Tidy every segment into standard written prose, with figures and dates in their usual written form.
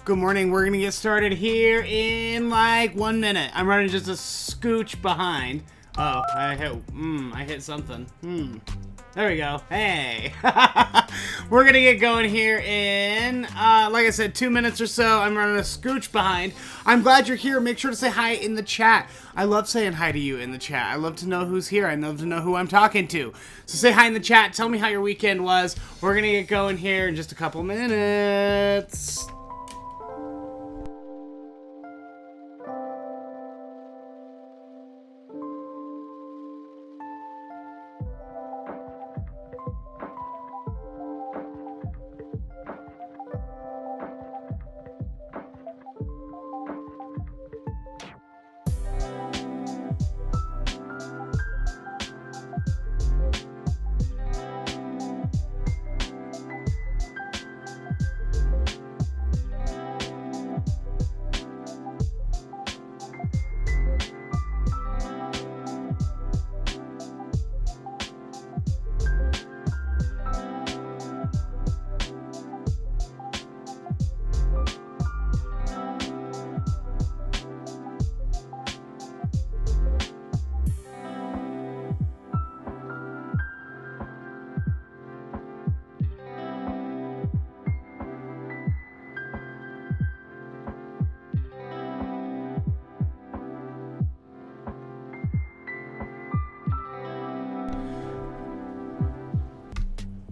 Good morning. We're going to get started here in like 1 minute. I'm running just a scooch behind. Oh, I hit something. There we go. Hey. We're going to get going here in, like I said, 2 minutes or so. I'm running a scooch behind. I'm glad you're here. Make sure to say hi in the chat. I love saying hi to you in the chat. I love to know who's here. I love to know who I'm talking to. So say hi in the chat. Tell me how your weekend was. We're going to get going here in just a couple minutes.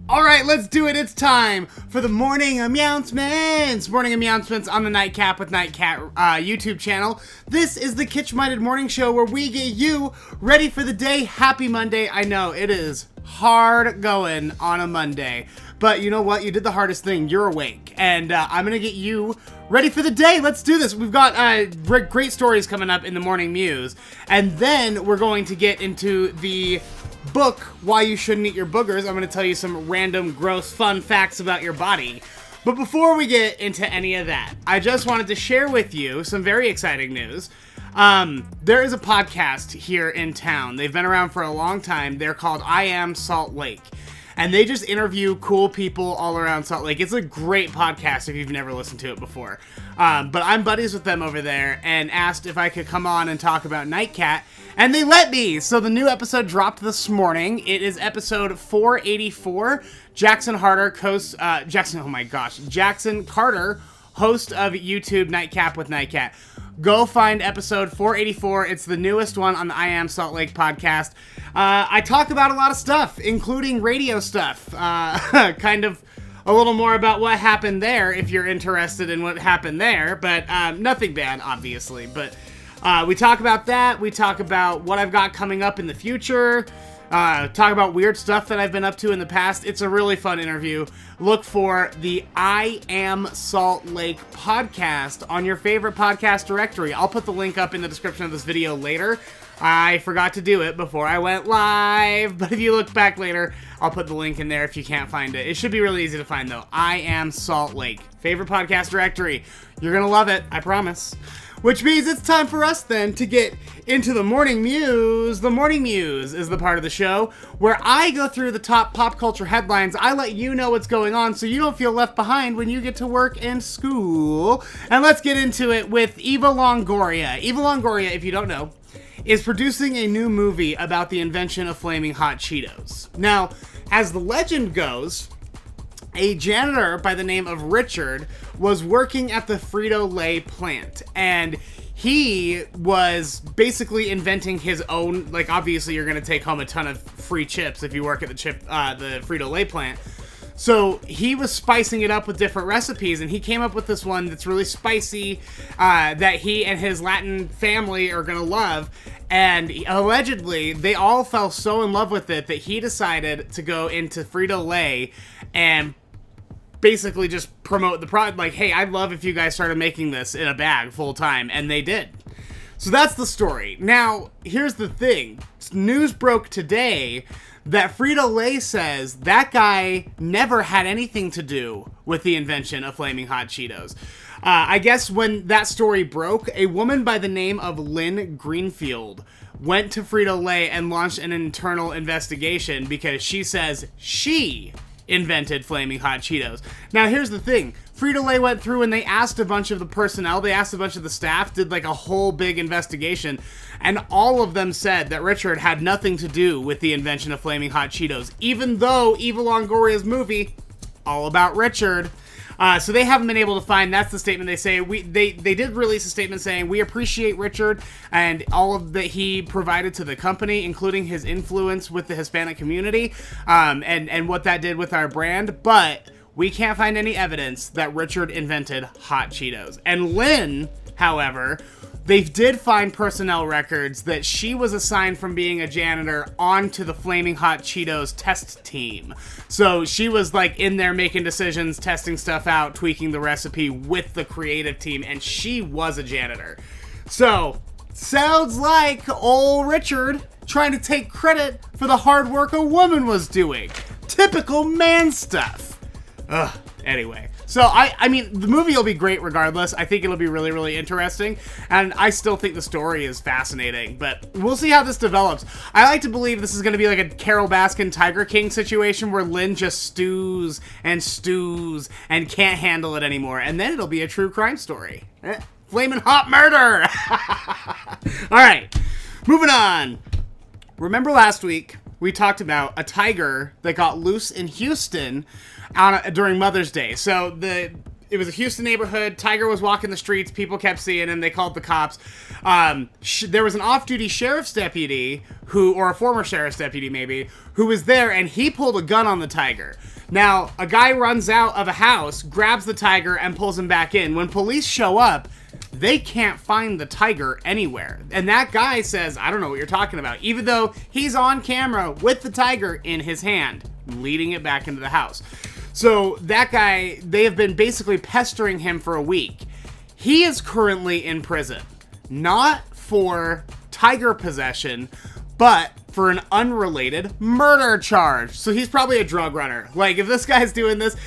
Alright, let's do it. It's time for the Morning Meowncements. Morning Meowncements on the Nightcap with Nightcat YouTube channel. This is the kitsch-minded morning show where we get you ready for the day. Happy Monday. I know, it is hard going on a Monday. But you know what? You did the hardest thing. You're awake. And I'm going to get you ready for the day. Let's do this. We've got great stories coming up in the Morning Mews. And then we're going to get into the book, Why You Shouldn't Eat Your Boogers. I'm going to tell you some random, gross, fun facts about your body. But before we get into any of that, I just wanted to share with you some very exciting news. There is a podcast here in town. They've been around for a long time. They're called I Am Salt Lake. And they just interview cool people all around Salt Lake. It's a great podcast if you've never listened to it before. But I'm buddies with them over there and asked if I could come on and talk about Nightcat. And they let me! So the new episode dropped this morning. It is episode 484. Jackson Carter, host of YouTube Nightcap with Nightcat. Go find episode 484. It's the newest one on the I Am Salt Lake podcast. I talk about a lot of stuff, including radio stuff. Kind of a little more about what happened there, if you're interested in what happened there. But nothing bad, obviously. But we talk about that. We talk about what I've got coming up in the future. Talk about weird stuff that I've been up to in the past. It's a really fun interview. Look for the I Am Salt Lake podcast on your favorite podcast directory. I'll put the link up in the description of this video later. I forgot to do it before I went live, but if you look back later, I'll put the link in there if you can't find it. It should be really easy to find, though. I Am Salt Lake. Favorite podcast directory. You're gonna love it, I promise. Which means it's time for us, then, to get into the Morning Mews. The Morning Mews is the part of the show where I go through the top pop culture headlines. I let you know what's going on so you don't feel left behind when you get to work and school. And let's get into it with Eva Longoria. Eva Longoria, if you don't know, is producing a new movie about the invention of flaming hot Cheetos. Now, as the legend goes, a janitor by the name of Richard was working at the Frito-Lay plant, and he was basically inventing his own, like, obviously you're going to take home a ton of free chips if you work at the Frito-Lay plant. So he was spicing it up with different recipes, and he came up with this one that's really spicy, that he and his Latin family are going to love. And allegedly, they all fell so in love with it that he decided to go into Frito-Lay and basically just promote the product. Like, hey, I'd love if you guys started making this in a bag full time. And they did. So that's the story. Now, here's the thing. News broke today that Frito-Lay says that guy never had anything to do with the invention of Flaming Hot Cheetos. I guess when that story broke, a woman by the name of Lynn Greenfield went to Frito-Lay and launched an internal investigation because she says she invented Flaming Hot Cheetos. Now, here's the thing. Frito-Lay went through and they asked a bunch of the personnel, they asked a bunch of the staff, did like a whole big investigation, and all of them said that Richard had nothing to do with the invention of Flaming Hot Cheetos, even though Eva Longoria's movie, all about Richard. So they haven't been able to find, that's the statement they say. They did release a statement saying, we appreciate Richard and all of that he provided to the company, including his influence with the Hispanic community, and what that did with our brand, but we can't find any evidence that Richard invented Hot Cheetos. And Lynn, however, they did find personnel records that she was assigned from being a janitor onto the Flaming Hot Cheetos test team. So she was like in there making decisions, testing stuff out, tweaking the recipe with the creative team, and she was a janitor. So, sounds like old Richard trying to take credit for the hard work a woman was doing. Typical man stuff. Ugh, anyway. So, I mean, the movie will be great regardless. I think it'll be really, really interesting. And I still think the story is fascinating. But we'll see how this develops. I like to believe this is going to be like a Carole Baskin Tiger King situation where Lynn just stews and can't handle it anymore. And then it'll be a true crime story. Flamin' hot murder! All right, moving on. Remember last week, we talked about a tiger that got loose in Houston during Mother's Day. So it was a Houston neighborhood. Tiger was walking the streets. People kept seeing him. They called the cops. There was an off-duty sheriff's deputy or a former sheriff's deputy maybe, who was there, and he pulled a gun on the tiger. Now, a guy runs out of a house, grabs the tiger, and pulls him back in. When police show up, they can't find the tiger anywhere. And that guy says, I don't know what you're talking about, even though he's on camera with the tiger in his hand, leading it back into the house. So that guy, they have been basically pestering him for a week. He is currently in prison, not for tiger possession, but for an unrelated murder charge. So he's probably a drug runner. Like, if this guy's doing this,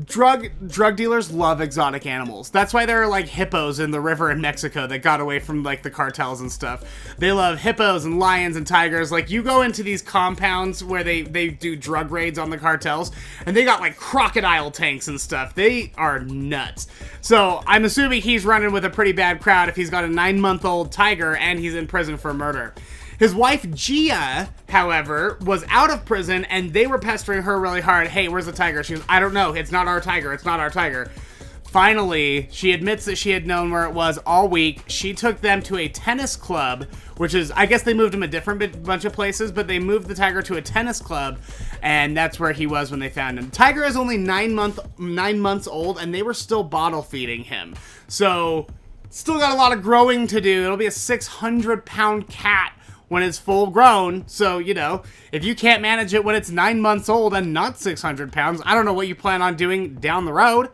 drug dealers love exotic animals. That's why there are like hippos in the river in Mexico that got away from like the cartels and stuff. They love hippos and lions and tigers. Like, you go into these compounds where they do drug raids on the cartels, and they got like crocodile tanks and stuff. They are nuts. So I'm assuming he's running with a pretty bad crowd if he's got a 9-month-old tiger and he's in prison for murder. His wife, Gia, however, was out of prison, and they were pestering her really hard. Hey, where's the tiger? She goes, I don't know. It's not our tiger. It's not our tiger. Finally, she admits that she had known where it was all week. She took them to a tennis club, which is, I guess they moved him a different bunch of places, but they moved the tiger to a tennis club, and that's where he was when they found him. Tiger is only 9 months old, and they were still bottle feeding him. So, still got a lot of growing to do. It'll be a 600-pound cat when it's full grown. So, you know, if you can't manage it when it's 9 months old and not 600 pounds, I don't know what you plan on doing down the road.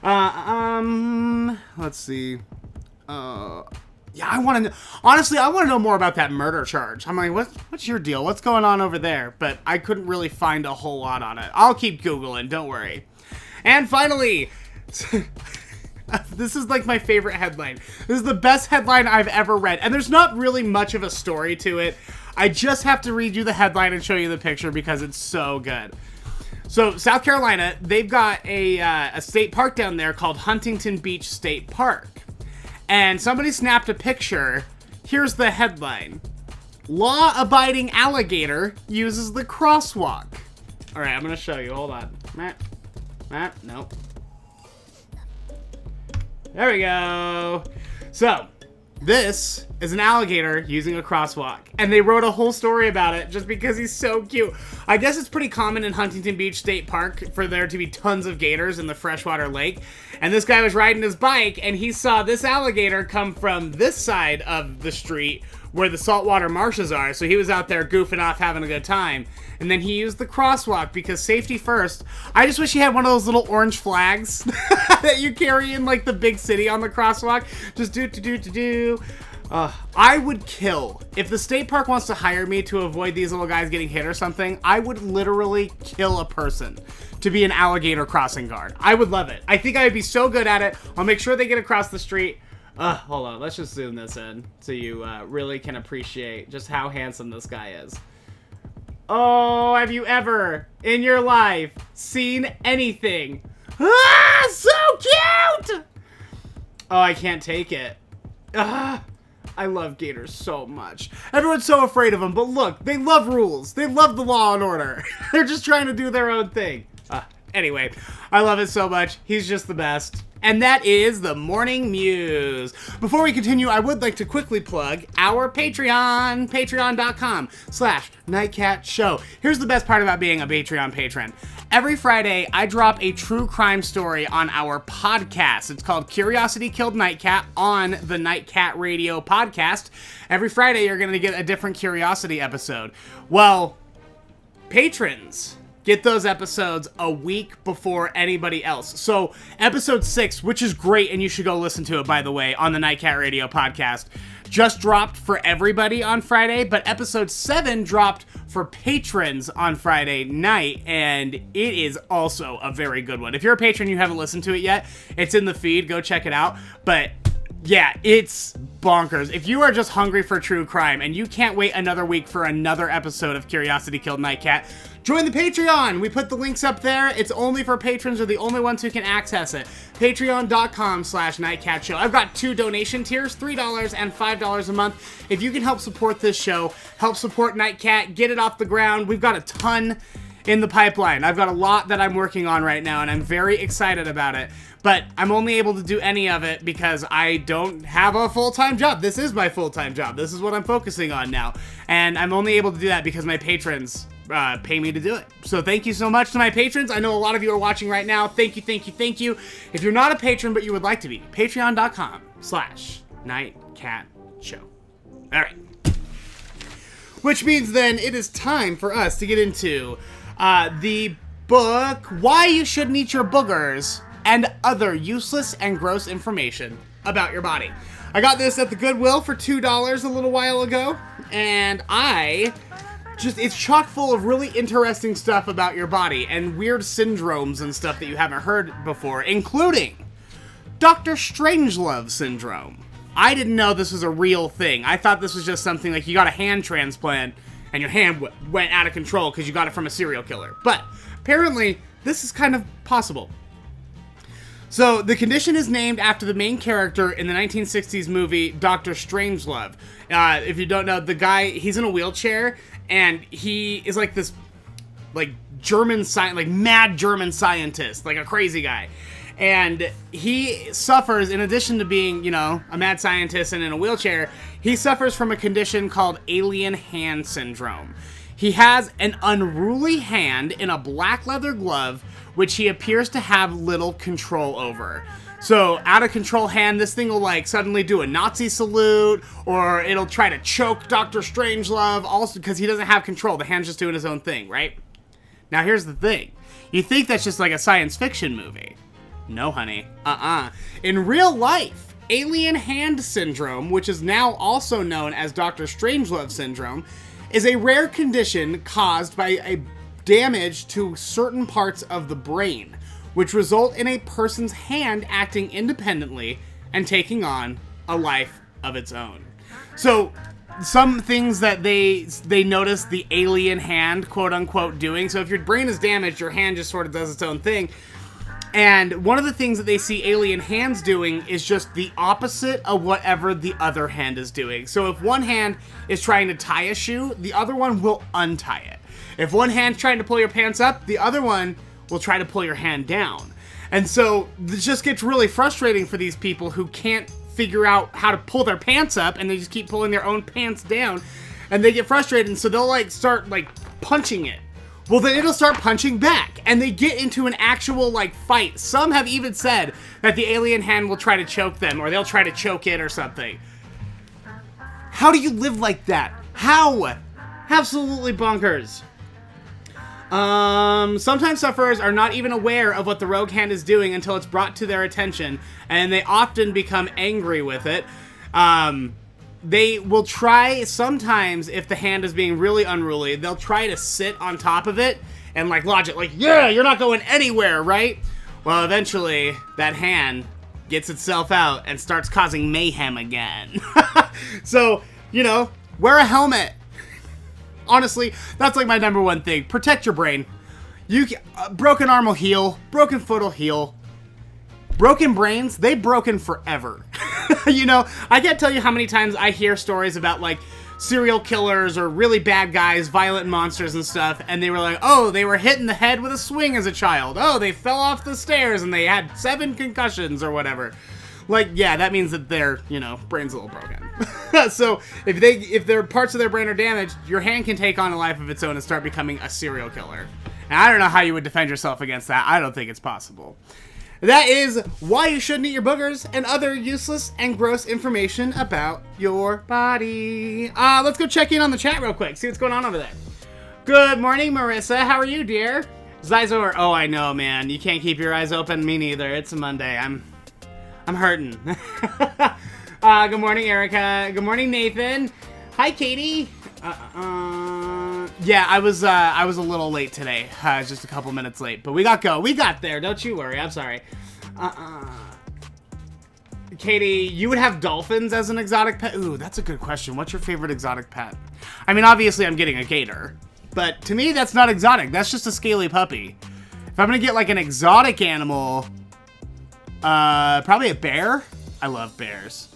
Let's see. Yeah, I want to know more about that murder charge. I'm like, what's your deal? What's going on over there? But I couldn't really find a whole lot on it. I'll keep Googling, don't worry. And finally, this is like my favorite headline. This is the best headline I've ever read. And there's not really much of a story to it. I just have to read you the headline and show you the picture because it's so good. So, South Carolina, they've got a state park down there called Huntington Beach State Park. And somebody snapped a picture. Here's the headline. Law-abiding alligator uses the crosswalk. All right, I'm going to show you. Hold on. Matt, nope. There we go. So, this is an alligator using a crosswalk. And they wrote a whole story about it just because he's so cute. I guess it's pretty common in Huntington Beach State Park for there to be tons of gators in the freshwater lake. And this guy was riding his bike and he saw this alligator come from this side of the street where the saltwater marshes are. So he was out there goofing off, having a good time. And then he used the crosswalk because safety first. I just wish he had one of those little orange flags that you carry in like the big city on the crosswalk. Just do. I would kill. If the state park wants to hire me to avoid these little guys getting hit or something, I would literally kill a person to be an alligator crossing guard. I would love it. I think I would be so good at it. I'll make sure they get across the street. Hold on. Let's just zoom this in so you really can appreciate just how handsome this guy is. Oh, have you ever in your life seen anything? Ah, so cute! Oh, I can't take it. I love gators so much. Everyone's so afraid of them, but look, they love rules. They love the law and order. They're just trying to do their own thing. Anyway, I love it so much. He's just the best. And that is the Morning Mews. Before we continue, I would like to quickly plug our Patreon, patreon.com/nightcatshow. Here's the best part about being a Patreon patron. Every Friday, I drop a true crime story on our podcast. It's called Curiosity Killed Nightcat on the Nightcat Radio podcast. Every Friday, you're going to get a different curiosity episode. Well, patrons get those episodes a week before anybody else. So episode 6, which is great, and you should go listen to it, by the way, on the Nightcat Radio podcast, just dropped for everybody on Friday, but episode 7 dropped for patrons on Friday night, and it is also a very good one. If you're a patron, you haven't listened to it yet, it's in the feed, go check it out. But yeah, it's bonkers. If you are just hungry for true crime and you can't wait another week for another episode of Curiosity Killed Nightcat, join the Patreon. We put the links up there. It's only for patrons. They're the only ones who can access it. Patreon.com/nightcatshow. I've got 2 donation tiers, $3 and $5 a month. If you can help support this show, help support Nightcat, get it off the ground. We've got a ton in the pipeline. I've got a lot that I'm working on right now, and I'm very excited about it. But I'm only able to do any of it because I don't have a full-time job. This is my full-time job. This is what I'm focusing on now. And I'm only able to do that because my patrons pay me to do it. So thank you so much to my patrons. I know a lot of you are watching right now. Thank you, thank you, thank you. If you're not a patron but you would like to be, patreon.com/nightcatshow. All right. Which means then it is time for us to get into the book, Why You Shouldn't Eat Your Boogers, and Other Useless and Gross Information About Your Body. I got this at the Goodwill for $2 a little while ago, and it's chock full of really interesting stuff about your body and weird syndromes and stuff that you haven't heard before, including Dr. Strangelove syndrome. I didn't know this was a real thing. I thought this was just something like you got a hand transplant and your hand went out of control because you got it from a serial killer. But apparently, this is kind of possible. So, the condition is named after the main character in the 1960s movie Dr. Strangelove. If you don't know, the guy, he's in a wheelchair, and he is like this, like, mad German scientist, like a crazy guy. And he suffers, in addition to being, a mad scientist and in a wheelchair, he suffers from a condition called alien hand syndrome. He has an unruly hand in a black leather glove, which he appears to have little control over. So, out of control hand, this thing will suddenly do a Nazi salute, or it'll try to choke Dr. Strangelove, also because he doesn't have control. The hand's just doing his own thing, right? Now, here's the thing. You think that's just like a science fiction movie. No, honey. In real life, alien hand syndrome, which is now also known as Dr. Strangelove syndrome, is a rare condition caused by a damage to certain parts of the brain, which result in a person's hand acting independently and taking on a life of its own. So, some things that they notice the alien hand, quote unquote, doing. So if your brain is damaged, your hand just sort of does its own thing. And one of the things that they see alien hands doing is just the opposite of whatever the other hand is doing. So if one hand is trying to tie a shoe, the other one will untie it. If one hand's trying to pull your pants up, the other one will try to pull your hand down. And so this just gets really frustrating for these people who can't figure out how to pull their pants up, and they just keep pulling their own pants down, and they get frustrated, and so they'll start punching it. Well, then it'll start punching back, and they get into an actual fight. Some have even said that the alien hand will try to choke them, or they'll try to choke it or something. How do you live like that? How? Absolutely bonkers. Sometimes sufferers are not even aware of what the rogue hand is doing until it's brought to their attention, and they often become angry with it. they will try sometimes, if the hand is being really unruly, they'll try to sit on top of it and like lodge it, like, yeah, you're not going anywhere, right? Well, eventually that hand gets itself out and starts causing mayhem again. So, you know, wear a helmet. Honestly, that's like my number one thing. Protect your brain. Broken arm will heal. Broken foot will heal. Broken brains, they've broken forever. You know, I can't tell you how many times I hear stories about, like, serial killers or really bad guys, violent monsters and stuff, and they were like, oh, they were hit in the head with a swing as a child. Oh, they fell off the stairs and they had 7 concussions or whatever. Like, yeah, that means that their, you know, brain's a little broken. So if their parts of their brain are damaged, your hand can take on a life of its own and start becoming a serial killer. And I don't know how you would defend yourself against that. I don't think it's possible. That is why you shouldn't eat your boogers and other useless and gross information about your body. Let's go check in on the chat real quick. See what's going on over there. Good morning, Marissa. How are you, dear? Zizor. Oh, I know, man. You can't keep your eyes open. Me neither. It's a Monday. I'm hurting. Good morning, Erica. Good morning, Nathan. Hi, Katie. Yeah, I was a little late today. Just a couple minutes late, but we got there. Don't you worry. I'm sorry. Katie, you would have dolphins as an exotic pet? Ooh, that's a good question. What's your favorite exotic pet? I mean, obviously I'm getting a gator, but to me that's not exotic. That's just a scaly puppy. If I'm gonna get like an exotic animal, probably a bear. I love bears.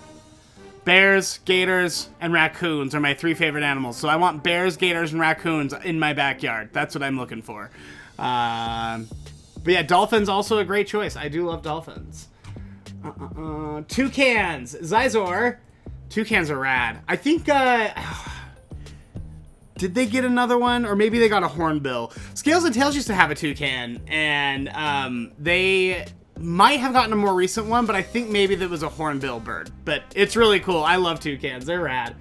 Bears, gators, and raccoons are my 3 favorite animals. So I want bears, gators, and raccoons in my backyard. That's what I'm looking for. But yeah, dolphins also a great choice. I do love dolphins. Toucans. Zizor. Toucans are rad. I think, did they get another one? Or maybe they got a hornbill. Scales and Tails used to have a toucan. And they might have gotten a more recent one, but I think maybe that was a hornbill bird. But it's really cool. I love toucans. They're rad.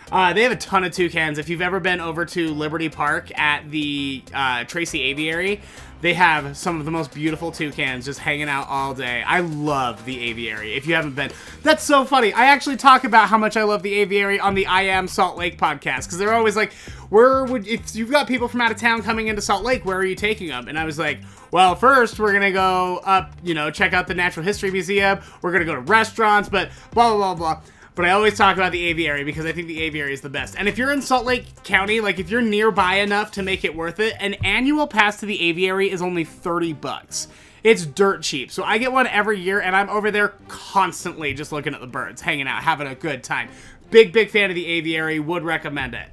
They have a ton of toucans. If you've ever been over to Liberty Park at the Tracy Aviary, they have some of the most beautiful toucans just hanging out all day. I love the aviary. If you haven't been, that's so funny. I actually talk about how much I love the aviary on the I Am Salt Lake podcast, because they're always like, if you've got people from out of town coming into Salt Lake, where are you taking them? And I was like, well, first we're gonna go up, check out the Natural History Museum. We're gonna go to restaurants, but blah, blah, blah, blah. But I always talk about the aviary because I think the aviary is the best. And if you're in Salt Lake County, like if you're nearby enough to make it worth it, an annual pass to the aviary is only $30. It's dirt cheap. So I get one every year and I'm over there constantly just looking at the birds, hanging out, having a good time. Big fan of the aviary, would recommend it.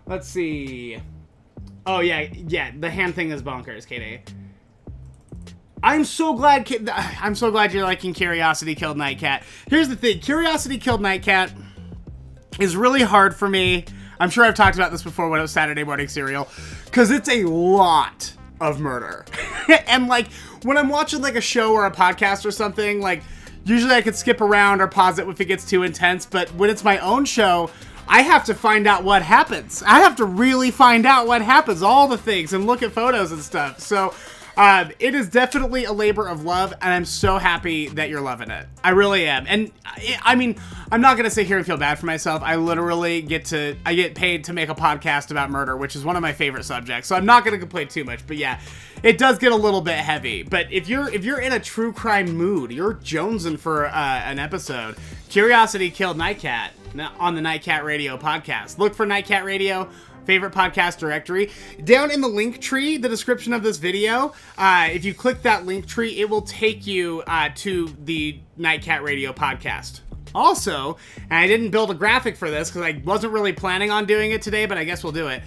Let's see. Oh yeah, the hand thing is bonkers, Katie. I'm so glad you're liking Curiosity Killed Nightcat. Here's the thing. Curiosity Killed Nightcat is really hard for me. I'm sure I've talked about this before when it was Saturday morning cereal, because it's a lot of murder. And like when I'm watching like a show or a podcast or something, like usually I could skip around or pause it if it gets too intense. But when it's my own show, I have to find out what happens. I have to really find out what happens, all the things, and look at photos and stuff. So it is definitely a labor of love, and I'm so happy that you're loving it. I really am. And I mean, I'm not going to sit here and feel bad for myself. I literally get paid to make a podcast about murder, which is one of my favorite subjects. So I'm not going to complain too much, but yeah, it does get a little bit heavy. But if you're in a true crime mood, you're jonesing for an episode, Curiosity Killed Nightcat on the Nightcat Radio podcast. Look for Nightcat Radio, favorite podcast directory. Down in the link tree, the description of this video, if you click that link tree, it will take you to the Nightcat Radio podcast. Also, and I didn't build a graphic for this because I wasn't really planning on doing it today, but I guess we'll do it.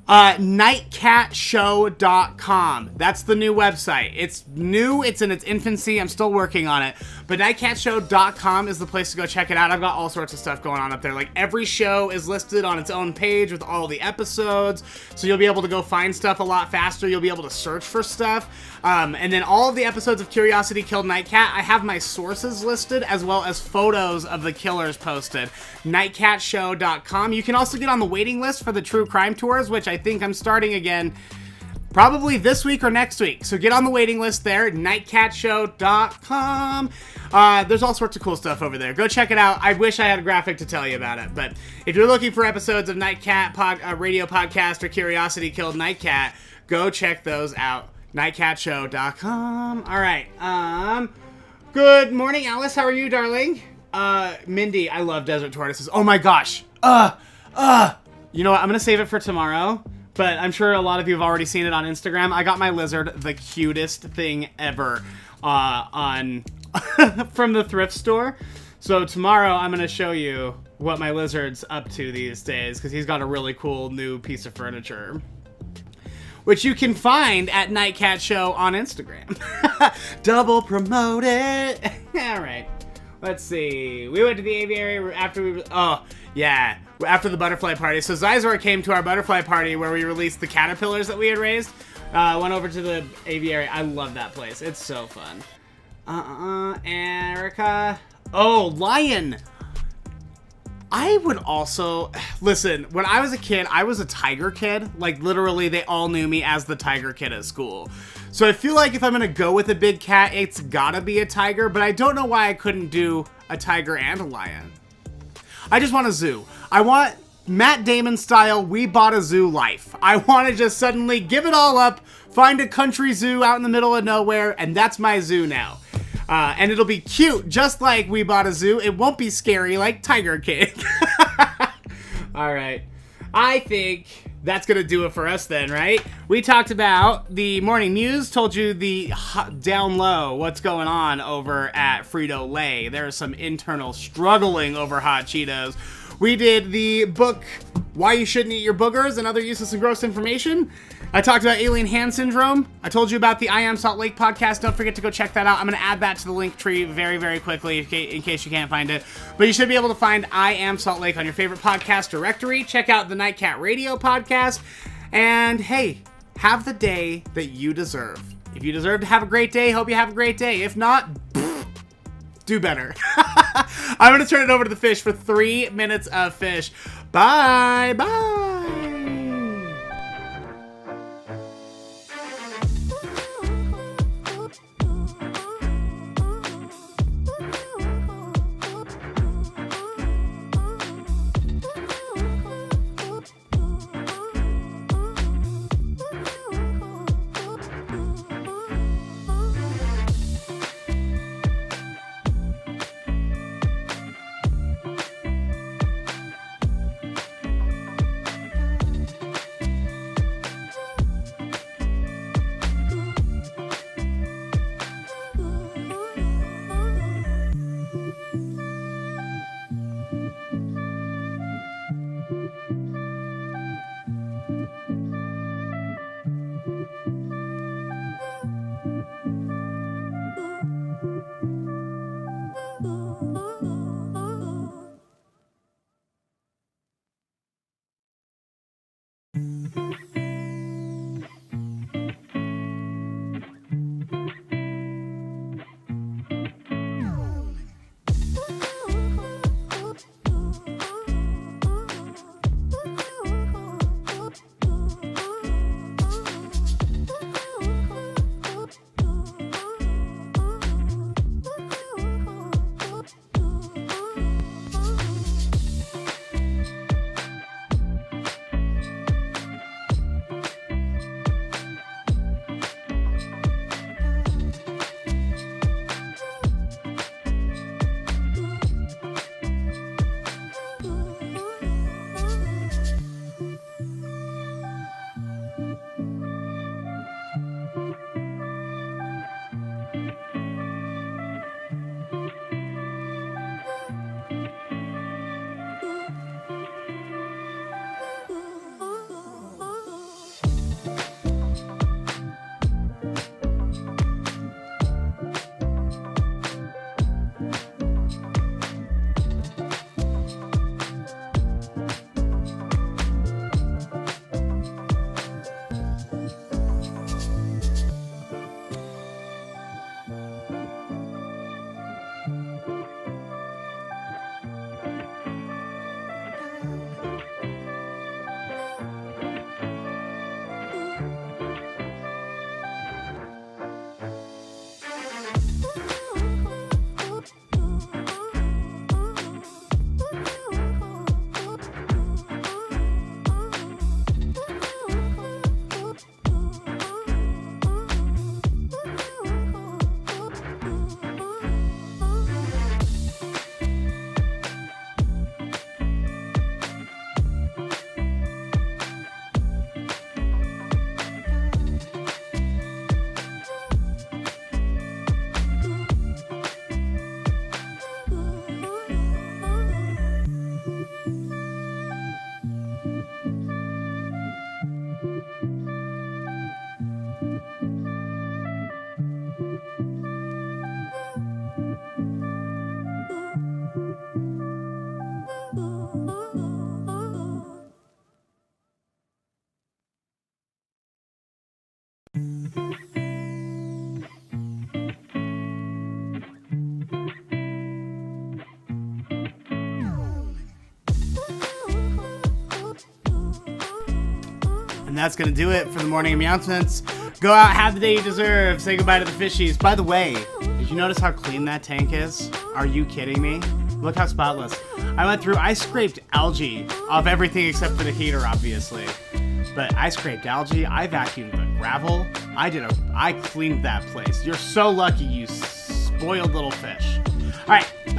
Nightcatshow.com. That's the new website. It's new. It's in its infancy. I'm still working on it. But nightcatshow.com is the place to go check it out. I've got all sorts of stuff going on up there. Like every show is listed on its own page with all the episodes. So you'll be able to go find stuff a lot faster. You'll be able to search for stuff. And then all of the episodes of Curiosity Killed Nightcat, I have my sources listed as well as photos of the killers posted. Nightcatshow.com. You can also get on the waiting list for the true crime tours, which I think I'm starting again probably this week or next week. So get on the waiting list there at nightcatshow.com. There's all sorts of cool stuff over there. Go check it out. I wish I had a graphic to tell you about it, but if you're looking for episodes of Nightcat radio podcast or Curiosity Killed Nightcat, go check those out. nightcatshow.com. All right. Good morning, Alice. How are you, darling? Mindy, I love desert tortoises. Oh my gosh. You know what? I'm gonna save it for tomorrow. But I'm sure a lot of you have already seen it on Instagram. I got my lizard the cutest thing ever from the thrift store. So tomorrow I'm going to show you what my lizard's up to these days because he's got a really cool new piece of furniture, which you can find at Nightcat Show on Instagram. Double promote it. All right. Let's see. We went to the aviary after after the butterfly party. So Zizor came to our butterfly party where we released the caterpillars that we had raised. Went over to the aviary. I love that place. It's so fun. Erica. Oh, lion. I would also... Listen, when I was a kid, I was a tiger kid. Like, literally, they all knew me as the tiger kid at school. So I feel like if I'm going to go with a big cat, it's gotta be a tiger. But I don't know why I couldn't do a tiger and a lion. I just want a zoo. I want Matt Damon style, we bought a zoo life. I want to just suddenly give it all up, find a country zoo out in the middle of nowhere, and that's my zoo now. And it'll be cute, just like we bought a zoo. It won't be scary like Tiger King. All right. I think that's going to do it for us then, right? We talked about the Morning Mews, told you the down low, what's going on over at Frito-Lay. There's some internal struggling over hot Cheetos. We did the book, Why You Shouldn't Eat Your Boogers and Other Useless and Gross Information. I talked about alien hand syndrome. I told you about the I Am Salt Lake podcast. Don't forget to go check that out. I'm going to add that to the link tree very, very quickly in case you can't find it. But you should be able to find I Am Salt Lake on your favorite podcast directory. Check out the Nightcat Radio podcast. And hey, have the day that you deserve. If you deserve to have a great day, hope you have a great day. If not, do better. I'm going to turn it over to the fish for 3 minutes of fish. Bye. Bye. And that's going to do it for the morning announcements. Go out, have the day you deserve. Say goodbye to the fishies. By the way, did you notice how clean that tank is? Are you kidding me? Look how spotless. I scraped algae off everything except for the heater, obviously. But I scraped algae, I vacuumed the gravel, I cleaned that place. You're so lucky, you spoiled little fish. All right,